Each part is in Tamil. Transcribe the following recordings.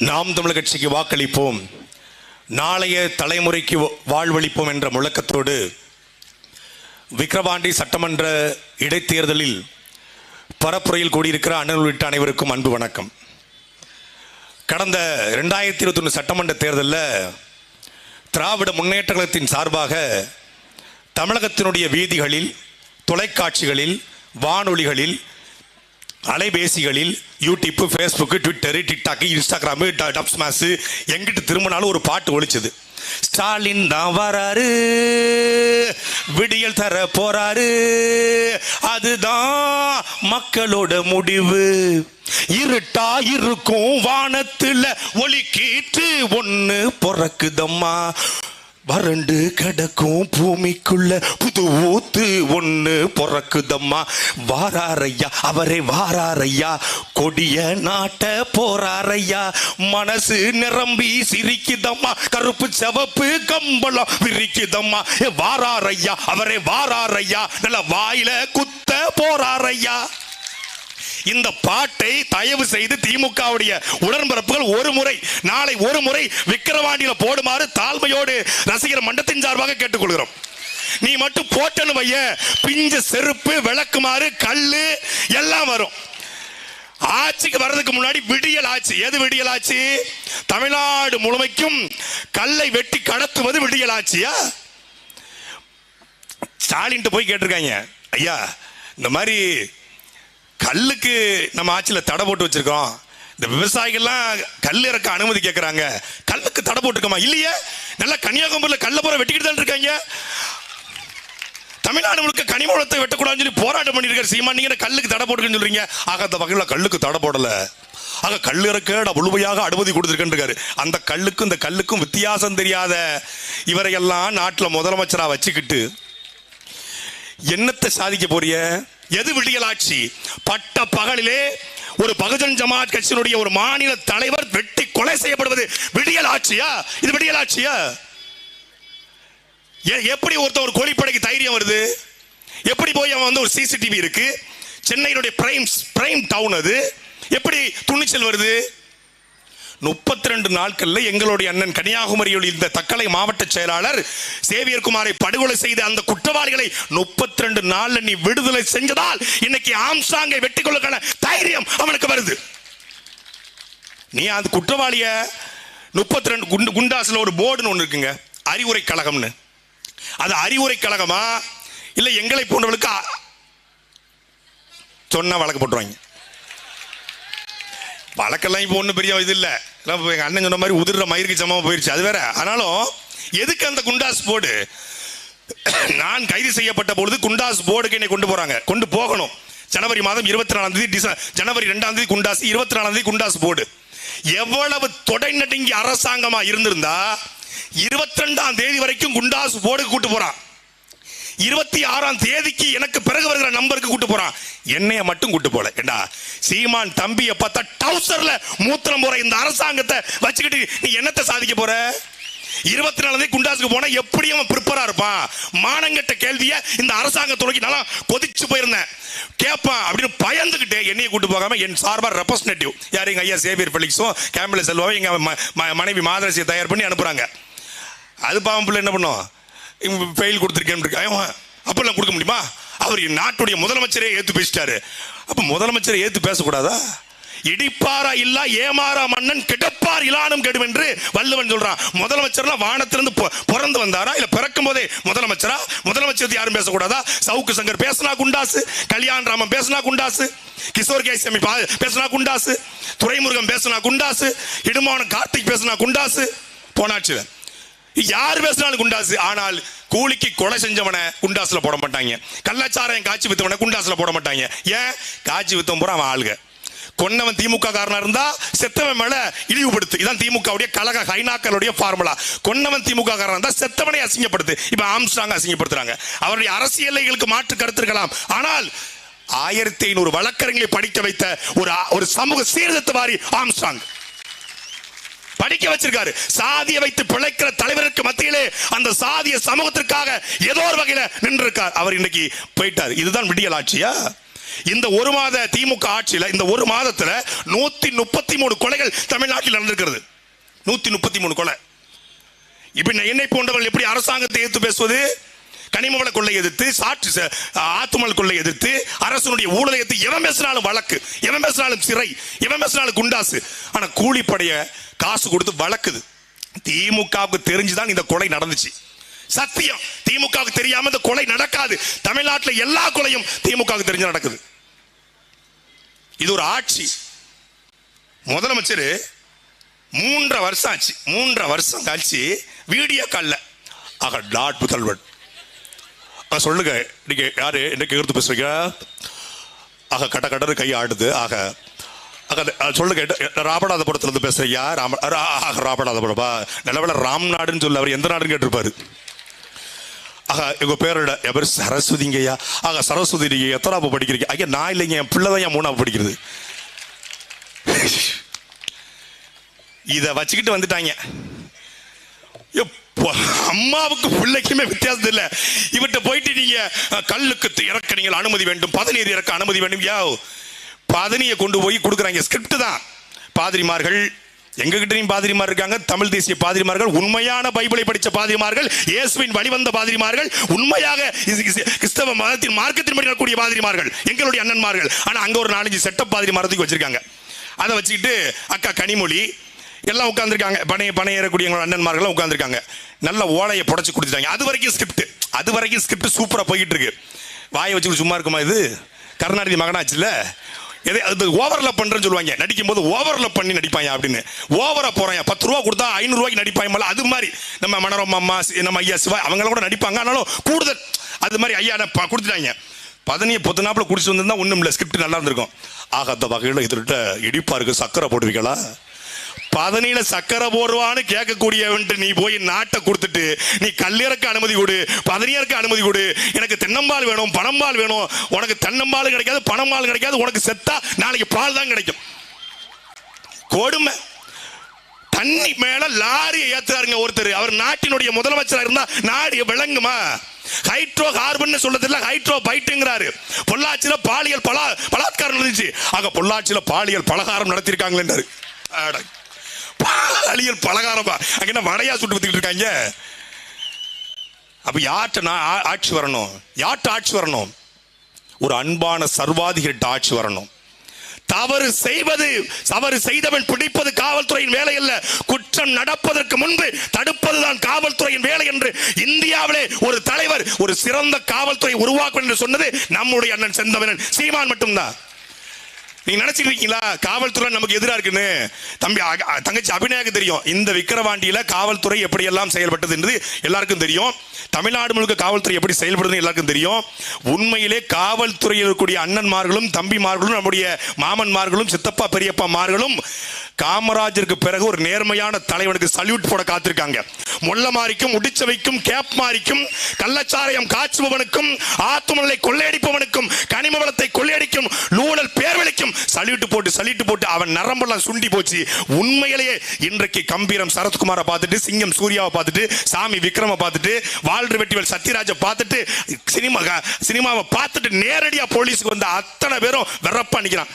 நாம் தமிழர் கட்சிக்கு வாக்களிப்போம், நாளைய தலைமுறைக்கு வாழ்வளிப்போம் என்ற முழக்கத்தோடு விக்கிரவாண்டி சட்டமன்ற இடைத்தேர்தலில் பரப்புரையில் கூடியிருக்கிற அண்ணன் உள்ளிட்ட அனைவருக்கும் அன்பு வணக்கம். கடந்த 2021 சட்டமன்ற தேர்தலில் திராவிட முன்னேற்ற கழகத்தின் சார்பாக தமிழகத்தினுடைய வீதிகளில், தொலைக்காட்சிகளில், வானொலிகளில், அலைபேசிகளில், YouTube, Facebook, Twitter, TikTok, Instagram, Dubsmash எங்கிட்டு திரும்பினாலும் ஒரு பாட்டு ஒலிச்சது. ஸ்டாலின் தான் வராரு, விடியல் தர போறாரு, அதுதான் மக்களோட முடிவு. இருட்டா இருக்கும் வானத்துல ஒளி கீற்று ஒண்ணு பொறக்குதம்மா, வறண்டு கிடக்கும் பூமிக்குள்ள புது ஊத்து ஒண்ணு பொறக்குதம்மா. வாராரையா அவரே வாராரையா, கொடிய நாட்ட போறாரையா, மனசு நிரம்பி சிரிக்குதம்மா, கருப்பு சிவப்பு கம்பளம் விரிக்குதம்மா. வாராரையா அவரே வாராரையா, நல்ல வாயில குத்த போறாரையா. இந்த பாட்டை தயவு செய்து திமுகவுடைய உடன்பிறப்புகள் நாளை ஒரு முறை விக்கிரவாண்டியில போடுமாறு தாழ்மையோடு ரசிகர் மன்றத்தின் சார்பாக கேட்டுக்கொள்கிறோம். நீ மட்டும் போட்டனு வைய, பிஞ்ச செருப்பு, விளக்குமாறு, கல்லு எல்லாம் வரும். ஆட்சிக்கு வர்றதுக்கு முன்னாடி விடியல் ஆட்சி. எது விடியல் ஆட்சி? தமிழ்நாடு முழுமைக்கும் கல்லை வெட்டி கடத்துவது விடியல் ஆட்சியா? ஸ்டாலின் போய் கேட்டிருக்காங்க, ஐயா இந்த மாதிரி கல்லுக்கு நம்ம ஆட்சியில் தடை போட்டு வச்சிருக்கோம், இந்த விவசாயிகள்லாம் கல் இறக்க அனுமதி கேட்கறாங்க, கல்லுக்கு தடை போட்டுருக்கோமா? இல்லையே, நல்லா கன்னியாகுமரியில் கல்ல போற வெட்டிக்கிட்டு தான் இருக்காங்க. தமிழ்நாடு முழுக்க கனிம வளத்தை வெட்டக்கூடாதுன்னு சொல்லி போராட்டம் பண்ணிருக்காரு சீமான். நீங்க கல்லுக்கு தடை போட்டுருக்கேன்னு சொல்றீங்க. ஆக அந்த வகையில் கல்லுக்கு தடை போடல, ஆக கல் இறக்க முழுமையாக அனுமதி கொடுத்துருக்கேன். அந்த கல்லுக்கும் இந்த கல்லுக்கும் வித்தியாசம் தெரியாத இவரையெல்லாம் நாட்டில் முதலமைச்சரா வச்சுக்கிட்டு என்னத்தை சாதிக்க போறிய? எது விடியல் ஆட்சி? பட்ட பகலிலே ஒரு பகுஜன் ஜமாத் கட்சியினுடைய ஒரு மாநில தலைவர் வெட்டி கொலை செய்யப்படுவது விடியல் ஆட்சியா? இது விடியல் ஆட்சியா? எப்படி ஒருத்தர் ஒரு கோழிப்படைக்கு தைரியம் வருது? எப்படி போய் அவன் வந்து ஒரு சிசிடிவி இருக்கு, சென்னையினுடைய பிரைம் டவுன், அது எப்படி துணிச்சல் வருது? 32 நாட்கள்ல எங்களுடைய அண்ணன் கன்னியாகுமரியில் இந்த தக்கலை மாவட்ட செயலாளர் சேவியர் குமாரை படுகொலை செய்த அந்த குற்றவாளிகளை 32 நாள்ல நீ விடுதலை செஞ்சதால் இன்னைக்கு ஆம்ஸ்ட்ராங்கை வெட்டி கொள்ளுக்கான தைரியம் அவனுக்கு வருது. நீ அந்த குற்றவாளிய 32 குண்டாஸ்ல ஒரு போர்டுன்னு ஒன்று இருக்குங்க, அறிவுரை கழகம்னு. அது அறிவுரை கழகமா இல்ல எங்களை போன்றவர்களுக்கு சொன்ன வழக்கு போட்டுருவாங்க. வழக்கெல்லாம் இப்போ ஒன்றும் பெரிய இது இல்லை, எங்கள் அண்ணன் சொன்ன மாதிரி உதிர்ற மயிருக்கு சமமாக போயிடுச்சு, அது வேற. ஆனாலும் எதுக்கு அந்த குண்டாஸ் போர்டு? நான் கைது செய்யப்பட்ட பொழுது குண்டாஸ் போர்டுக்கு என்னை கொண்டு போறாங்க, கொண்டு போகணும். ஜனவரி மாதம் 24 ஜனவரி 2 குண்டாஸ், 24 குண்டாஸ் போர்டு. எவ்வளவு தொடை நடுங்கி அரசாங்கமா இருந்திருந்தா 22 வரைக்கும் குண்டாஸ் போர்டுக்கு கூட்டு போறான். 26 எனக்கு பிறகு வருகிற நம்பருக்கு கூட்டு போறான். என்னைய மட்டும் கூட்டு போல. ஏண்டா சீமான் தம்பியை பார்த்தா டவுசர்ல மூத்திரம் போற இந்த அரசாங்கத்தை வச்சுக்கிட்டு நீ என்னத்தை சாதிக்க போற? 24 குண்டாஸுக்கு போனா எப்படி அவன் ப்ரிப்பரா இருப்பான்? மானங்கட்ட கேள்விய இந்த அரசாங்கத்தோட நல்லா கொதிச்சு போயிருந்தேன் கேட்பான் அப்படின்னு பயந்துகிட்டே என்னைய கூட்டு போகாம என் சார்பா ரெப்ரசன்டேட்டிவ் யார் எங்க ஐயா சேவியர் பெலிக்ஸும் கேம்பல செல்வாவும் எங்க மனைவி மாதரசியை தயார் பண்ணி அனுப்புறாங்க. அது பாவம் பிள்ளை என்ன பண்ணும், ஃபெயில் கொடுத்துருக்கேன், அப்பெல்லாம் கொடுக்க முடியுமா? அவர் நாட்டுடைய முதலமைச்சரே ஏத்து பேசிட்டாரு. அப்ப முதலமைச்சரை ஏத்து பேசக்கூடாதா? இடிப்பாரா இல்ல ஏமாறா மன்னன் கிடப்பார் இலானும் கெடும் என்று வள்ளுவன் சொல்றான். முதலமைச்சர்லாம் வானத்திலிருந்து பிறந்து வந்தாரா இல்ல பிறக்கும் போதே முதலமைச்சரா? முதலமைச்சர் யாரும் பேசக்கூடாதா? சவுக்கு சங்கர் பேசினா குண்டாசு, கல்யாண் ராமன் பேசினா குண்டாசு, கிஷோர் கேசாமி பேசினா குண்டாசு, துரைமுருகன் பேசினா குண்டாசு, இடுமான கார்த்திக் பேசினா குண்டாசு, போனாச்சு யார் பேசினாலும் குண்டாசு. ஆனால் கூலிக்கு கொலை செஞ்சவனை குண்டாசுல போட மாட்டாங்க, கள்ளச்சாராயம் காட்சி வித்தவனை குண்டாசுல போட மாட்டாங்க. ஏன்? காட்சி வித்தவன் பூரா அவன் ஆளுக. கொன்னவன் திமுக காரனா இருந்தா செத்தவன் மேல இழிவுபடுத்து. இதான் திமுகவுடைய கழக ஹைனாக்களுடைய ஃபார்முலா. கொன்னவன் திமுக காரனா இருந்தா செத்தவனை அசிங்கப்படுத்து. இப்ப ஆம்ஸ்ட்ராங் அசிங்கப்படுத்துறாங்க. அவருடைய அரசியலைகளுக்கு மாற்று கருத்து இருக்கலாம், ஆனால் 1500 வழக்கறிஞர்களை படிக்க வைத்த ஒரு சமூக சீர்திருத்தவாதி ஆம்ஸ்ட்ராங் படிக்க வச்சிருக்காரு. சாதியை வைத்து பிழைக்கிற தலைவருக்கு மத்தியிலே அந்த சாதிய சமூகத்திற்காக ஏதோ ஒரு வகையில நின்று இருக்கார். அவர் இன்னைக்கு போயிட்டார். இதுதான் விடியல் ஆட்சியா? இந்த ஒரு மாத திமுக ஆட்சியில் இந்த ஒரு மாதத்துல 133 கொலைகள் தமிழ்நாட்டில் நடந்திருக்கிறது. 133 கொலை. இப்ப என்னை போன்றவர்கள் எப்படி அரசாங்கத்தை எதிர்த்து பேசுவது? கனிமவள கொள்ளை எதிர்த்து, ஆத்துமல் கொள்ளை எதிர்த்து, அரசனுடைய ஊழலை எதிர்த்து எவன் பேசினாலும் வழக்கு, எவன் பேசினாலும் சிறை, எவன் பேசினாலும் குண்டாசு. ஆனா கூலிப்படைய காசு கொடுத்து வழக்குது. திமுகவுக்கு தெரிஞ்சுதான் இந்த கொலை நடந்துச்சு. சத்தியம், திமுகவுக்கு தெரியாம இந்த கொலை நடக்காது. தமிழ்நாட்டில் எல்லா கொலையும் திமுகவுக்கு தெரிஞ்சு நடக்குது. இது ஒரு ஆட்சி. முதலமைச்சர் 3 வருஷம் ஆச்சு. 3 வருஷம் கழிச்சு வீடியோ கால்ல ஆக டாட் முதல்வன் சொல்லுங்க, நீங்க யாரு என்ன கேட்டு பேசுறீங்க? ஆக கட்ட கட்டது கை ஆடுது. ஆக சொல்லுங்க, ராமநாதபுரத்துல இருந்து பேசுறீங்க? ராமநாதபுரமா? நல்லவேளை ராம்நாடுன்னு சொல்ல, அவர் எந்த நாடுன்னு கேட்டிருப்பாரு. ஆக எங்க பேரோட எவர் சரஸ்வதிங்கய்யா. ஆக சரஸ்வதி, நீங்க எத்தனாவது படிக்கிறீங்க? ஐயா நான் இல்லைங்க, என் பிள்ளைதான் என் 3ஆவது படிக்கிறது. இத வச்சுக்கிட்டு வந்துட்டாங்க. அம்மாவுக்கு பிள்ளைக்குமே வித்தியாசம் இல்லை. இவர்கிட்ட போயிட்டு நீங்க கல்லுக்கு இறக்க நீங்கள் அனுமதி வேண்டும், பதநீர் இறக்க அனுமதி வேண்டும். பதனியை கொண்டு போய் கொடுக்குறாங்க. ஸ்கிரிப்ட் தான். பாதிரிமார்கள் எங்ககிட்டயும் பாதிரிமார் இருக்காங்க. தமிழ் தேசிய பாதிரிமார்கள், உண்மையான பைபிளை படித்த பாதிரிமார்கள், இயேசுவின் வழிவந்த பாதிரிமார்கள், உண்மையாக கிறிஸ்தவ மதத்தின் மார்க்கத்தின் படி கூடிய பாதிரிமார்கள் எங்களுடைய அண்ணன்மார்கள். ஆனா அங்க ஒரு 4-5 செட்டப் பாதிரிமாரத்துக்கு வச்சிருக்காங்க. அதை வச்சுக்கிட்டு அக்கா கனிமொழி எல்லாம் உட்கார்ந்துருக்காங்க. பணைய ஏறக்கூடிய அண்ணன்மார்கள் உட்கார்ந்துருக்காங்க. நல்ல ஓலையை புடைச்சு கொடுத்துட்டாங்க. அது வரைக்கும் ஸ்கிரிப்ட் சூப்பரா போயிட்டு இருக்கு. வாயை வச்சு சும்மா இருக்குமா? இது கருணாநிதி மகனாச்சுல, ஓவர்ல பண்றேன்னு சொல்லுவாங்க. நடிக்கும் போது ஓவர்ல பண்ணி நடிப்பாங்க அப்படின்னு. ஓவரா போறாங்க. 10 ரூபா கொடுத்தா 500 ரூபாய்க்கு நடிப்பாங்க. அது மாதிரி நம்ம மனோரமா அம்மா, நம்ம ஐயா சிவா அவங்க கூட நடிப்பாங்க. ஆனாலும் கூடுதல் அது மாதிரி ஐயா கொடுத்துட்டாங்க. பதனியை பொத்துனாப்புல குடிச்சு வந்திருந்தா ஒண்ணும் இல்லை, ஸ்கிரிப்ட் நல்லா இருந்திருக்கும். ஆக அந்த வகையில் இதுகிட்ட இடிப்பாருக்கு சக்கரை போடுவீங்களா? பதனியில சக்கரை போடுவான்னு கேட்கக்கூடிய நீ போய் நாட்டை கொடுத்துட்டு நீ கல்லிறக்க அனுமதி கொடு, பதனியருக்கு அனுமதி கொடு, எனக்கு தென்னம்பால் வேணும், பணம்பால் வேணும். உனக்கு தென்னம்பால் கிடைக்காது, பணம்பால் கிடைக்காது. உனக்கு செத்தா நாளைக்கு பால் தான் கிடைக்கும். கொடுமை. தண்ணி மேல லாரியை ஏத்துறாருங்க ஒருத்தர். அவர் நாட்டினுடைய முதலமைச்சராக இருந்தா நாடு விளங்குமா? ஹைட்ரோ கார்பன் சொல்றதுல ஹைட்ரோ பைட்டுங்கிறாரு. பொள்ளாச்சியில பாலியல் பலாத்காரம் நடந்துச்சு. ஆக பொள்ளாச்சியில பாலியல் பலகாரம் நடத்திருக்காங்களே. பாலியல் பலகாரமா? அங்க என்ன வடையா சுட்டு வித்துக்கிட்டு இருக்காங்க? அப்ப யார்கிட்ட ஆட்சி வரணும்? யார்கிட்ட ஆட்சி வரணும்? ஒரு அன்பான சர்வாதிகாரிட்ட ஆட்சி வரணும். தவறு செய்தவன் பிடிப்பது காவல்துறையின் வேலை அல்ல, குற்றம் நடப்பதற்கு முன்பு தடுப்பதுதான் காவல்துறையின் வேலை என்று இந்தியாவிலே ஒரு தலைவர் ஒரு சிறந்த காவல்துறை உருவாக்கும் என்று சொன்னது நம்முடைய அண்ணன் செந்தமிழன் சீமான் மட்டும்தான். நீங்க நினைச்சிட்டு இருக்கீங்களா காவல்துறை நமக்கு எதிராக இருக்குன்னு? தங்கச்சி அபிநயாக்கு தெரியும். இந்த விக்கிரவாண்டியில காவல்துறை எப்படி எல்லாம் செயல்பட்டது என்று எல்லாருக்கும் தெரியும். தமிழ்நாடு முழுக்க காவல்துறை எப்படி செயல்படுதுன்னு எல்லாருக்கும் தெரியும். உண்மையிலே காவல்துறையில் இருக்கக்கூடிய அண்ணன்மார்களும் தம்பிமார்களும் நம்முடைய மாமன்மார்களும் சித்தப்பா பெரியப்பாமார்களும் காமராஜருக்கு பிறகு ஒரு நேர்மையான தலைவனுக்கு சல்யூட் போட காத்திருக்காங்க. முள்ளமாரிக்கும் உடிச்சவைக்கும் கேப் மாரிக்கும் கள்ளச்சாராயம் காய்ச்சுபவனுக்கும் ஆத்துமலை கொள்ளையடிப்பவனுக்கும் கனிம வளத்தை கொள்ளையடிக்கும் லூழல் பேர்வழிக்கும் சல்யூட் போட்டு அவன் நரம்பெல்லாம் சுண்டி போச்சு. உண்மையிலேயே இன்றைக்கு கம்பீரம் சரத்குமாரை பார்த்துட்டு, சிங்கம் சூர்யாவை பார்த்துட்டு, சாமி விக்ரம பார்த்துட்டு, வாழ்று வெட்டிவல் சத்யராஜை பார்த்துட்டு, சினிமாவை பார்த்துட்டு நேரடியா போலீஸுக்கு வந்த அத்தனை பேரும் வெறப்பா நிக்கிறான்.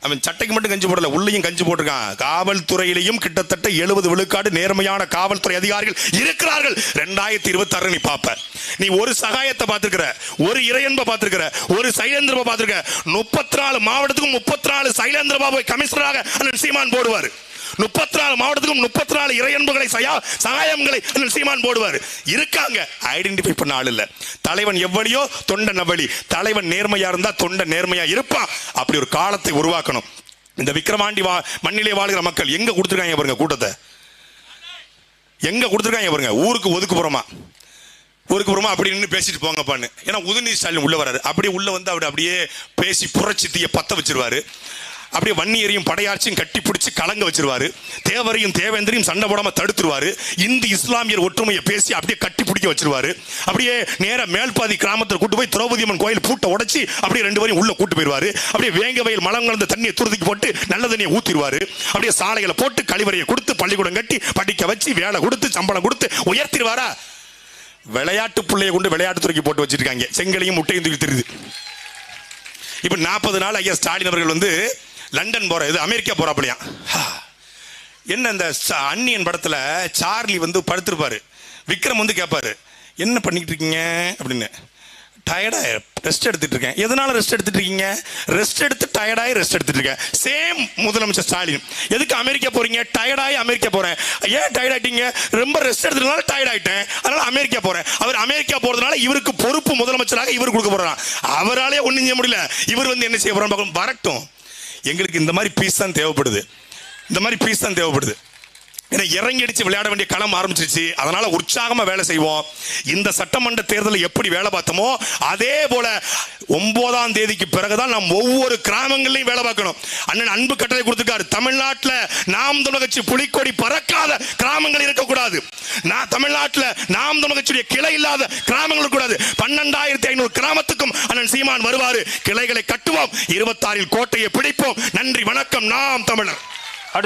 அவன் சட்டைக்கு மட்டும் கஞ்சி போடல, உள்ளேயும் கஞ்சி போட்டிருக்கான். காவல்துறையிலையும் கிட்டத்தட்ட 70 விழுக்காடு நேர்மையான காவல்துறை அதிகாரிகள் இருக்கிறார்கள். 2026 நீ பாப்ப. நீ ஒரு சகாயத்தை பார்த்திருக்கிற, ஒரு இறையன்பை பார்த்திருக்கிற, ஒரு சைலேந்திரபா பார்த்திருக்க. 34 மாவட்டத்துக்கும் 34 சைலேந்திரபாபு கமிஷனராக அண்ணன் சீமான் போடுவார். 34 மாவட்டத்துக்கும் 34 இறையன்புகளை சகாயங்களை அண்ணன் சீமான் போடுவார். இருக்காங்க, ஐடென்டிஃபை பண்ண ஆள் இல்ல. தலைவன் எவ்வளியோ தொண்ட நவளி. தலைவன் நேர்மையா இருந்தா தொண்ட நேர்மையா இருப்பான். அப்படி ஒரு காலத்தை உருவாக்கணும். இந்த விக்கிரவாண்டி மண்ணிலே வாழ்கிற மக்கள் எங்க கொடுத்துருக்காங்க பாருங்க கூட்டத்தை. எங்க கொடுத்துருக்காங்க பாருங்க. ஊருக்கு ஒதுக்குப்புறமா அப்படி நின்று பேசிட்டு போங்கப்பான்னு. ஏன்னா உதயநிதி ஸ்டாலின் உள்ள வராரு. அப்படியே உள்ள வந்து அவர் அப்படியே பேசி புரட்சி தீய பத்த வச்சிருவாரு. அப்படியே வன்னியரையும் படையாட்சியும் கட்டி பிடிச்சி கலங்க வச்சிருவாரு. தேவரையும் தேவேந்திரையும் சண்டை போடாம தடுத்துருவாரு. இந்து இஸ்லாமியர் ஒற்றுமையை பேசி அப்படியே கட்டி பிடிக்க வச்சிருவாரு. அப்படியே நேர மேல்பாதி கிராமத்தில் கூட்டு போய் திரௌபதி அம்மன் கோயில் பூட்டை உடைச்சி அப்படியே 2 பேரையும் உள்ள கூட்டு போயிருவாரு. அப்படியே வேங்க வயல் மலம் கலந்த தண்ணியை துருதிக்கு போட்டு நல்ல தண்ணியை ஊத்திடுவாரு. அப்படியே சாலைகளை போட்டு கழிவறையை கொடுத்து பள்ளிக்கூடம் கட்டி படிக்க வச்சு வேலை கொடுத்து சம்பளம் கொடுத்து உயர்த்திடுவாரா? விளையாட்டு பிள்ளைய கொண்டு விளையாட்டு துறைக்கு போட்டு வச்சிருக்காங்க. செங்கலையும் முட்டையும் தூக்கி தெரியுது. இப்ப 40 நாள் ஐயா ஸ்டாலின் அவர்கள் வந்து லண்டன் போற, இது அமெரிக்கா போறாப்லையா. என்ன இந்த அன்னியன் படத்துல சார்லி வந்து படுத்திருப்பாரு, விக்ரம் வந்து கேட்பாரு என்ன பண்ணிட்டு இருக்கீங்க அப்படின்னு. டயர்டா ரெஸ்ட் எடுத்துட்டு இருக்கேன். எதனால ரெஸ்ட் எடுத்துட்டு இருக்கீங்க? ரெஸ்ட் எடுத்து டயர்டாயி ரெஸ்ட் எடுத்துட்டு இருக்கேன். சேம் முதலமைச்சர் ஸ்டாலின், எதுக்கு அமெரிக்கா போறீங்க? டயர்டாயி அமெரிக்கா போறேன். ஏன் டயர்ட் ஆயிட்டீங்க? ரொம்ப ரெஸ்ட் எடுத்ததுனால டயர்ட் ஆயிட்டேன், அதனால அமெரிக்கா போறேன். அவர் அமெரிக்கா போறதுனால இவருக்கு பொறுப்பு முதலமைச்சராக இவர் கொடுக்க போறான். அவராலே ஒண்ணும் செய்ய முடியல, இவர் வந்து என்ன செய்ய போறான்? வரட்டும். எங்களுக்கு இந்த மாதிரி பீஸ் தான் தேவைப்படுது, இந்த மாதிரி பீஸ் தான் தேவைப்படுது. ஏன்னா இறங்கி அடிச்சு விளையாட வேண்டிய களம் ஆரம்பிச்சிருச்சு. அதனால உற்சாகமா வேலை செய்வோம். இந்த சட்டமன்ற தேர்தலில் எப்படி வேலை பார்த்தோமோ அதே போல 9ஆம் தேதிக்கு பிறகுதான் நாம் ஒவ்வொரு கிராமங்களையும் வேலை பார்க்கணும். அண்ணன் அன்பு கட்டளை கொடுத்திருக்காரு, தமிழ்நாட்டில் நாம் தமிழர் கட்சி புலிக்கொடி பறக்காத கிராமங்கள் இருக்கக்கூடாது. நான் தமிழ்நாட்டில் நாம் தமிழர் கட்சியுடைய கிளை இல்லாத கிராமங்கள் கூடாது. 12,500 கிராமத்துக்கும் அண்ணன் சீமான் வருவாரு. கிளைகளை கட்டுவோம், 26 கோட்டையை பிடிப்போம். நன்றி, வணக்கம். நாம் தமிழர்.